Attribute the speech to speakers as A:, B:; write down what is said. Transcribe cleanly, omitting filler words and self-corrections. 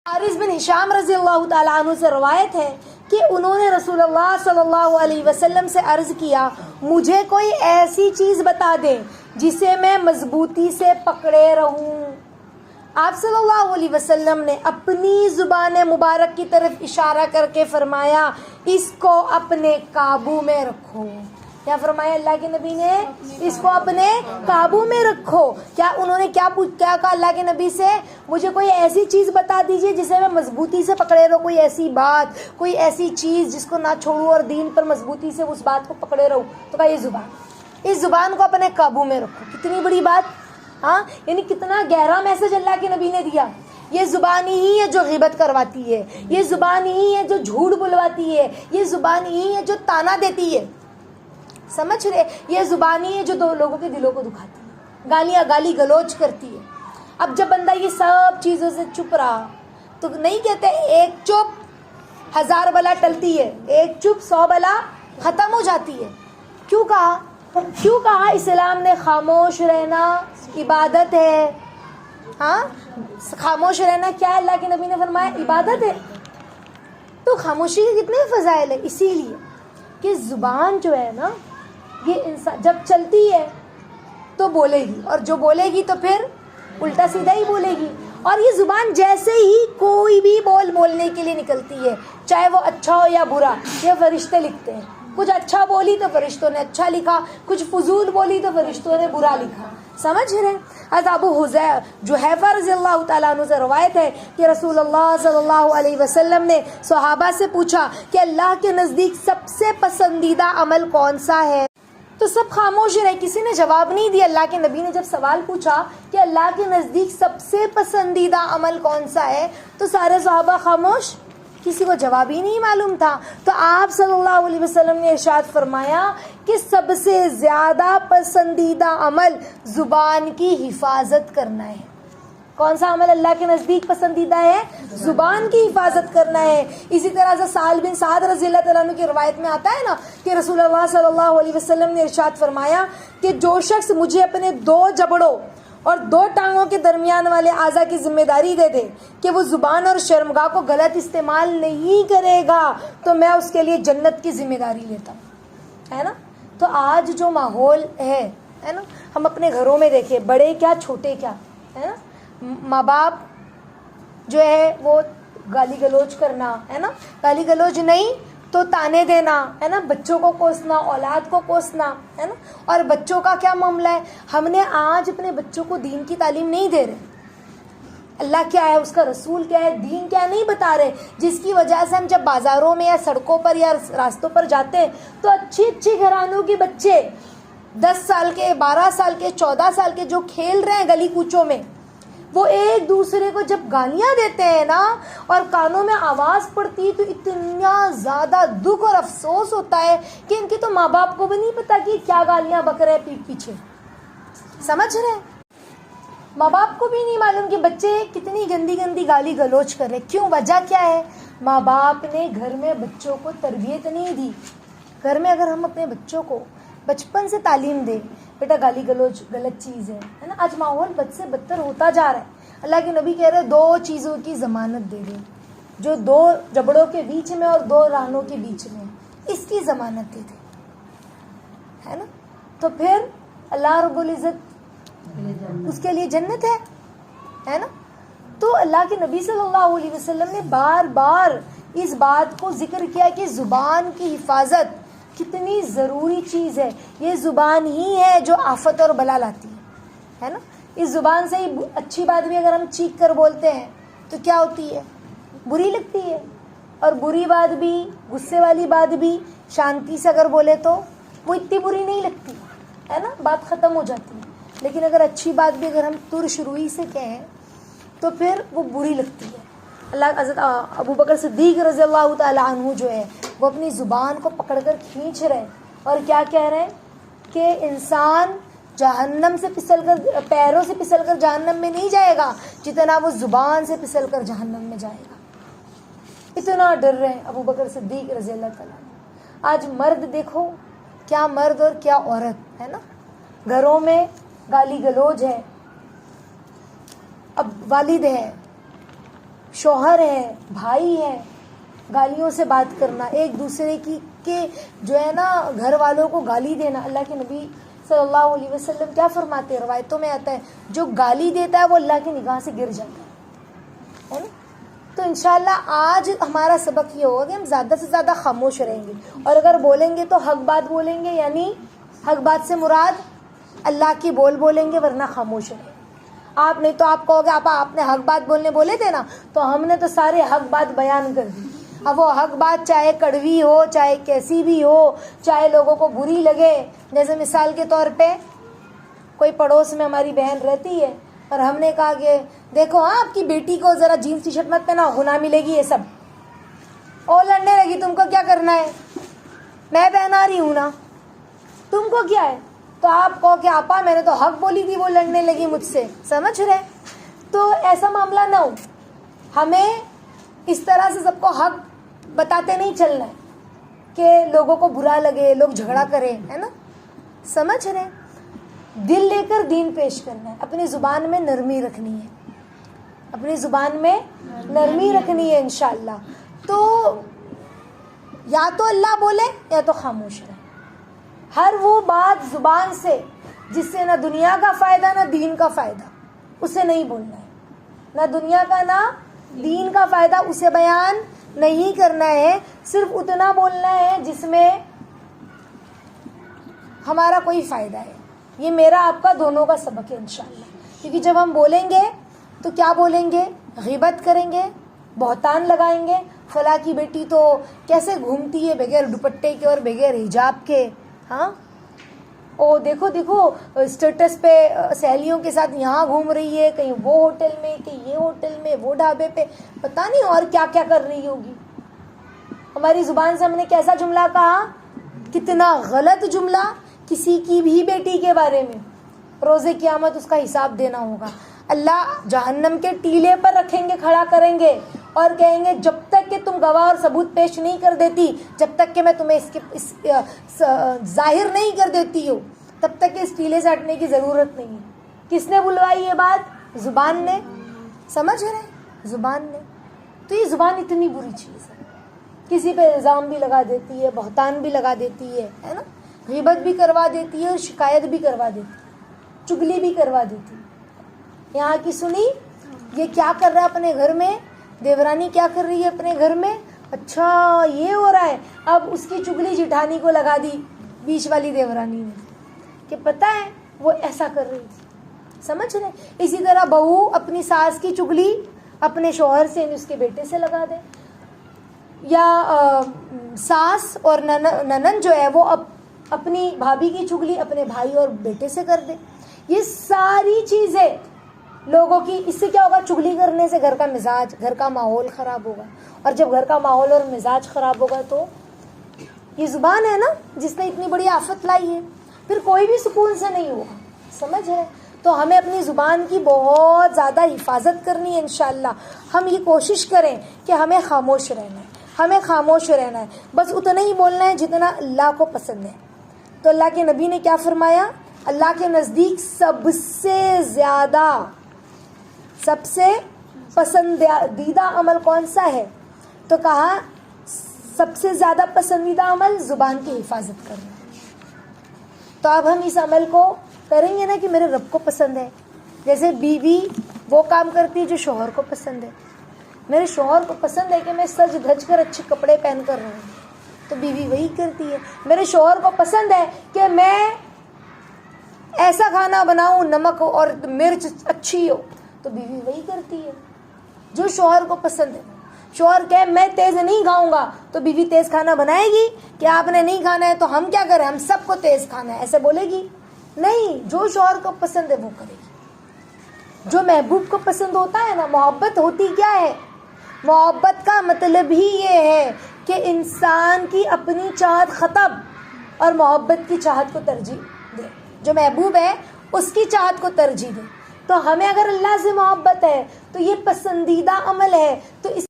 A: حارث بن ہشام رضی اللہ تعالیٰ عنہ سے روایت ہے کہ انہوں نے رسول اللہ صلی اللہ علیہ وسلم سے عرض کیا، مجھے کوئی ایسی چیز بتا دیں جسے میں مضبوطی سے پکڑے رہوں۔ آپ صلی اللہ علیہ وسلم نے اپنی زبان مبارک کی طرف اشارہ کر کے فرمایا، اس کو اپنے قابو میں رکھو۔ کیا فرمایا اللہ کے نبی نے؟ اس کو اپنے قابو میں رکھو۔ کیا انہوں نے کیا کہا اللہ کے نبی سے؟ مجھے کوئی ایسی چیز بتا دیجئے جسے میں مضبوطی سے پکڑے رہوں، کوئی ایسی بات، کوئی ایسی چیز جس کو نہ چھوڑوں اور دین پر مضبوطی سے اس بات کو پکڑے رہوں۔ تو کہا یہ زبان، اس زبان کو اپنے قابو میں رکھو۔ کتنی بڑی بات، ہاں، یعنی کتنا گہرا میسج اللہ کے نبی نے دیا۔ یہ زبان ہی ہے جو غیبت کرواتی ہے، یہ زبان ہی ہے جو جھوٹ بلواتی ہے، یہ زبان ہی ہے جو تانا دیتی ہے، سمجھ رہے؟ یہ زبان ہی ہے جو دو لوگوں کے دلوں کو دکھاتی ہے، گالی گلوچ کرتی ہے۔ اب جب بندہ یہ سب چیزوں سے چپ رہا تو نہیں کہتے ایک چپ 1000 بلا ٹلتی ہے، ایک چپ 100 بلا ختم ہو جاتی ہے۔ کیوں کہا اسلام نے خاموش رہنا عبادت ہے؟ ہاں، خاموش رہنا کیا ہے؟ اللہ کے نبی نے فرمایا عبادت ہے۔ تو خاموشی کے کتنے فضائل ہے، اسی لیے کہ زبان جو ہے نا، یہ انسان جب چلتی ہے تو بولے گی، اور جو بولے گی تو پھر الٹا سیدھا ہی بولے گی۔ اور یہ زبان جیسے ہی کوئی بھی بولنے کے لیے نکلتی ہے، چاہے وہ اچھا ہو یا برا، یہ فرشتے لکھتے ہیں۔ کچھ اچھا بولی تو فرشتوں نے اچھا لکھا، کچھ فضول بولی تو فرشتوں نے برا لکھا، سمجھ رہے ہیں؟ حضرت ابو جحیفہ رضی اللہ تعالیٰ عنہ سے روایت ہے کہ رسول اللہ صلی اللہ علیہ وسلم نے صحابہ سے پوچھا کہ اللہ کے نزدیک سب سے پسندیدہ عمل کون سا ہے؟ تو سب خاموش رہے، کسی نے جواب نہیں دیا۔ اللہ کے نبی نے جب سوال پوچھا کہ اللہ کے نزدیک سب سے پسندیدہ عمل کون سا ہے، تو سارے صحابہ خاموش، کسی کو جواب ہی نہیں معلوم تھا۔ تو آپ صلی اللہ علیہ وسلم نے ارشاد فرمایا کہ سب سے زیادہ پسندیدہ عمل زبان کی حفاظت کرنا ہے۔ کون سا عمل اللہ کے نزدیک پسندیدہ ہے؟ زبان کی حفاظت کرنا ہے۔ اسی طرح سے سہل بن سعد رضی اللہ تعالیٰ عنہ کی روایت میں آتا ہے نا کہ رسول اللہ صلی اللہ علیہ وسلم نے ارشاد فرمایا کہ جو شخص مجھے اپنے 2 جبڑوں اور 2 ٹانگوں کے درمیان والے اعضاء کی ذمہ داری دے دے کہ وہ زبان اور شرمگاہ کو غلط استعمال نہیں کرے گا تو میں اس کے لیے جنت کی ذمہ داری لیتا ہوں، ہے نا؟ تو آج جو ماحول ہے نا، ہم اپنے گھروں میں دیکھیں، بڑے کیا چھوٹے کیا، ہے نا، ماں باپ جو ہے وہ گالی گلوچ کرنا، ہے نا، گالی گلوچ نہیں تو تانے دینا، ہے نا، بچوں کو کوسنا، اولاد کو کوسنا، ہے نا۔ اور بچوں کا کیا معاملہ ہے؟ ہم نے آج اپنے بچوں کو دین کی تعلیم نہیں دے رہے، اللہ کیا ہے، اس کا رسول کیا ہے، دین کیا نہیں بتا رہے، جس کی وجہ سے ہم جب بازاروں میں یا سڑکوں پر یا راستوں پر جاتے ہیں تو اچھی گھرانوں کے بچے 10 سال کے، 12 سال کے، 14 سال کے جو کھیل رہے ہیں گلی کوچوں میں، وہ ایک دوسرے کو جب گالیاں دیتے ہیں نا اور کانوں میں آواز پڑتی تو اتنا زیادہ دکھ اور افسوس ہوتا ہے کہ ان کے تو ماں باپ کو بھی نہیں پتا کہ کیا گالیاں بک رہے پیٹ پیچھے، سمجھ رہے ہیں؟ ماں باپ کو بھی نہیں معلوم کہ بچے کتنی گندی گالی گلوچ کر رہے۔ کیوں؟ وجہ کیا ہے؟ ماں باپ نے گھر میں بچوں کو تربیت نہیں دی۔ گھر میں اگر ہم اپنے بچوں کو بچپن سے تعلیم دیں، بیٹا گالی گلوچ غلط چیز ہے نا، آج ماحول بد سے بدتر ہوتا جا رہا ہے۔ اللہ کے نبی کہہ رہے 2 چیزوں کی ضمانت دے دیں، جو 2 جبڑوں کے بیچ میں اور 2 رانوں کے بیچ میں، اس کی ضمانت دے دیں، ہے نا، تو پھر اللہ رب العزت اس کے لیے جنت ہے نا۔ تو اللہ کے نبی صلی اللہ علیہ وسلم نے بار بار اس بات کو ذکر کیا کہ زبان کی حفاظت کتنی ضروری چیز ہے۔ یہ زبان ہی ہے جو آفت اور بلا لاتی ہے نا۔ اس زبان سے ہی اچھی بات بھی اگر ہم چیخ کر بولتے ہیں تو کیا ہوتی ہے؟ بری لگتی ہے، اور بری بات بھی، غصے والی بات بھی شانتی سے اگر بولے تو وہ اتنی بری نہیں لگتی، ہے نا، بات ختم ہو جاتی ہے۔ لیکن اگر اچھی بات بھی اگر ہم ترش روئی سے کہیں تو پھر وہ بری لگتی ہے۔ اللہ حضرت ابو بکر صدیق رضی اللہ تعالیٰ عنہ جو ہے وہ اپنی زبان کو پکڑ کر کھینچ رہے اور کیا کہہ رہے ہیں کہ انسان جہنم سے پھسل کر، پیروں سے پھسل کر جہنم میں نہیں جائے گا جتنا وہ زبان سے پھسل کر جہنم میں جائے گا۔ اتنا ڈر رہے ہیں ابو بکر صدیق رضی اللہ تعالیٰ عنہ۔ آج مرد دیکھو، کیا مرد اور کیا عورت، ہے نا، گھروں میں گالی گلوج ہے، اب والد ہے، شوہر ہے, بھائی ہے, گالیوں سے بات کرنا, ایک دوسرے کی کے جو ہے نا گھر والوں کو گالی دینا. اللہ کے نبی صلی اللہ علیہ وسلم کیا فرماتے ہیں, روایتوں میں آتا ہے جو گالی دیتا ہے وہ اللہ کی نگاہ سے گر جاتا ہے نا. تو انشاءاللہ آج ہمارا سبق یہ ہوگا کہ ہم زیادہ سے زیادہ خاموش رہیں گے, اور اگر بولیں گے تو حق بات بولیں گے, یعنی حق بات سے مراد اللہ کی بولیں گے, ورنہ خاموش رہیں گے. آپ نہیں تو آپ کہو گے آپ نے حق بات بولنے بولے تھے نا, تو ہم نے تو سارے حق بات بیان کر دی. اب وہ حق بات چاہے کڑوی ہو, چاہے کیسی بھی ہو, چاہے لوگوں کو بری لگے. جیسے مثال کے طور پہ کوئی پڑوس میں ہماری بہن رہتی ہے اور ہم نے کہا کہ دیکھو آپ کی بیٹی کو ذرا جینس ٹی شرٹ مت پہنا, گناہ ملے گی یہ سب. اور لڑنے لگی, تم کو کیا کرنا ہے, میں پہنا رہی ہوں نا, تم کو کیا ہے. تو آپ کہو کہ آپا میں نے تو حق بولی تھی, وہ لڑنے لگی مجھ سے. سمجھ رہے؟ تو ایسا معاملہ نہ ہو. ہمیں اس طرح سے سب کو حق بتاتے نہیں چلنا ہے کہ لوگوں کو برا لگے, لوگ جھگڑا کریں, ہے نا. سمجھ رہے؟ دل لے کر دین پیش کرنا ہے. اپنی زبان میں نرمی رکھنی ہے, اپنی زبان میں نرمی رکھنی ہے انشاءاللہ. تو یا تو اللہ بولے یا تو خاموش رہے. ہر وہ بات زبان سے جس سے نہ دنیا کا فائدہ نہ دین کا فائدہ, اسے نہیں بولنا ہے. نہ دنیا کا نہ دین کا فائدہ, اسے بیان نہیں کرنا ہے. صرف اتنا بولنا ہے جس میں ہمارا کوئی فائدہ ہے. یہ میرا آپ کا دونوں کا سبق ہے انشاءاللہ. کیونکہ جب ہم بولیں گے تو کیا بولیں گے, غیبت کریں گے, بہتان لگائیں گے. فلاں کی بیٹی تو کیسے گھومتی ہے بغیر دوپٹے کے اور بغیر حجاب کے, ہاں, او دیکھو اسٹیٹس پہ سہیلیوں کے ساتھ یہاں گھوم رہی ہے, کہیں وہ ہوٹل میں, کہیں یہ ہوٹل میں, وہ ڈھابے پہ, پتہ نہیں اور کیا کیا کر رہی ہوگی. ہماری زبان سے ہم نے کیسا جملہ کہا, کتنا غلط جملہ کسی کی بھی بیٹی کے بارے میں. روزے قیامت اس کا حساب دینا ہوگا. اللہ جہنم کے ٹیلے پر رکھیں گے, کھڑا کریں گے اور کہیں گے جب تک کہ تم گواہ اور ثبوت پیش نہیں کر دیتی, جب تک کہ میں تمہیں اس ظاہر نہیں کر دیتی ہوں, تب تک کہ اس ٹیلے سے ہٹنے کی ضرورت نہیں ہے. کس نے بلوائی یہ بات؟ زبان نے. سمجھ رہے ہیں؟ زبان نے. تو یہ زبان اتنی بری چیز ہے, کسی پہ الزام بھی لگا دیتی ہے, بہتان بھی لگا دیتی ہے نا, غیبت بھی کروا دیتی ہے اور شکایت بھی کروا دیتی ہے, چگلی بھی کروا دیتی ہے. یہاں کی سنی, یہ کیا کر رہا ہے اپنے گھر میں, دیورانی کیا کر رہی ہے اپنے گھر میں, اچھا یہ ہو رہا ہے. اب اس کی چگلی جٹھانی کو لگا دی بیچ والی دیورانی نے کہ پتہ ہے وہ ایسا کر رہی تھی. سمجھ رہے؟ اسی طرح بہو اپنی ساس کی چگلی اپنے شوہر سے, اس کے بیٹے سے لگا دے, یا ساس اور ننن جو ہے وہ اپنی بھابھی کی چگلی اپنے بھائی اور بیٹے سے کر دے. یہ ساری چیزیں لوگوں کی, اس سے کیا ہوگا, چگلی کرنے سے گھر کا مزاج, گھر کا ماحول خراب ہوگا. اور جب گھر کا ماحول اور مزاج خراب ہوگا تو یہ زبان ہے نا جس نے اتنی بڑی آفت لائی ہے, پھر کوئی بھی سکون سے نہیں ہوگا. سمجھ ہے؟ تو ہمیں اپنی زبان کی بہت زیادہ حفاظت کرنی ہے انشاءاللہ. ہم یہ کوشش کریں کہ ہمیں خاموش رہنا ہے, ہمیں خاموش رہنا ہے, بس اتنا ہی بولنا ہے جتنا اللہ کو پسند ہے. تو اللہ کے نبی نے کیا فرمایا, اللہ کے نزدیک سب سے پسندیدہ عمل کون سا ہے, تو کہا سب سے زیادہ پسندیدہ عمل زبان کی حفاظت کرنا. تو اب ہم اس عمل کو کریں گے نا کہ میرے رب کو پسند ہے. جیسے بیوی وہ کام کرتی ہے جو شوہر کو پسند ہے. میرے شوہر کو پسند ہے کہ میں سج دھج کر اچھے کپڑے پہن کر رہوں, تو بیوی وہی کرتی ہے. میرے شوہر کو پسند ہے کہ میں ایسا کھانا بناؤں, نمک اور مرچ اچھی ہو, تو بیوی وہی کرتی ہے جو شوہر کو پسند ہے. شوہر کہے میں تیز نہیں کھاؤں گا, تو بیوی تیز کھانا بنائے گی کہ آپ نے نہیں کھانا ہے تو ہم کیا کریں, ہم سب کو تیز کھانا ہے, ایسے بولے گی نہیں. جو شوہر کو پسند ہے وہ کرے گی. جو محبوب کو پسند ہوتا ہے نا, محبت ہوتی کیا ہے, محبت کا مطلب ہی یہ ہے کہ انسان کی اپنی چاہت ختم اور محبت کی چاہت کو ترجیح دے. جو محبوب ہے اس کی چاہت کو ترجیح دے. تو ہمیں اگر اللہ سے محبت ہے تو یہ پسندیدہ عمل ہے, تو اس